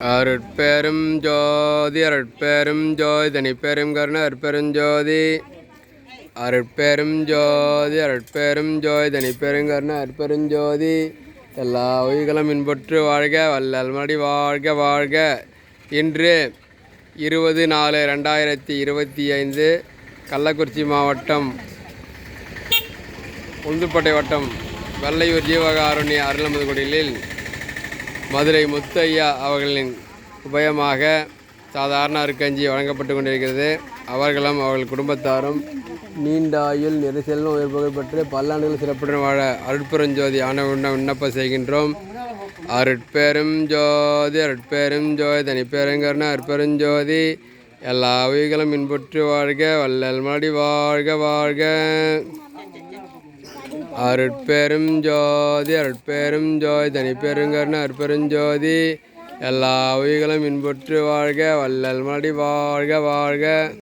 அருட்பெரும் ஜோதி அருட்பெரும் ஜோதி தனிப்பெரும் கருணை அருட்பெரும் ஜோதி அருட்பெரும் ஜோதி அருட்பெரும் ஜோதி தனிப்பெரும் கருணை அருட்பெரும் ஜோதி எல்லா உயிர்களும் இன்புற்று வாழ்க வள்ளல் மடி வாழ்க வாழ்க. இன்று 20/4/2025 கள்ளக்குறிச்சி மாவட்டம் உளுந்தூர்பேட்டை வட்டம் வெள்ளையூர் ஜீவகாருண்ய அருளமுதுகுடிலில் மதுரை முத்தையா அவர்களின் உபயமாக சாதாரண அருக்கஞ்சி வழங்கப்பட்டு கொண்டிருக்கிறது. அவர்களும் அவர்கள் குடும்பத்தாரும் நீண்டாயுள் நெரிசெல்லும் உயிர் புகழ்பெற்று பல்லாண்டுகள் சிறப்புடன் வாழ அருட்பெருஞ்சோதி ஆனவுடன் விண்ணப்பம் செய்கின்றோம். அருட்பெரும் ஜோதி அருட்பெரும் ஜோதி தனிப்பெருங்கருணை அருட்பெருஞ்சோதி எல்லா உயிர்களும் இன்புற்று வாழ்க வள்ளல் மடி வாழ்க வாழ்க. அருட்பெரும் ஜோதி அருட்பெரும் ஜோதி தனிப்பெருங்கருணை அருட்பெருஞ்சோதி எல்லா உயிர்களும் இன்புற்று வாழ்க வள்ளல் மடி வாழ்க வாழ்க.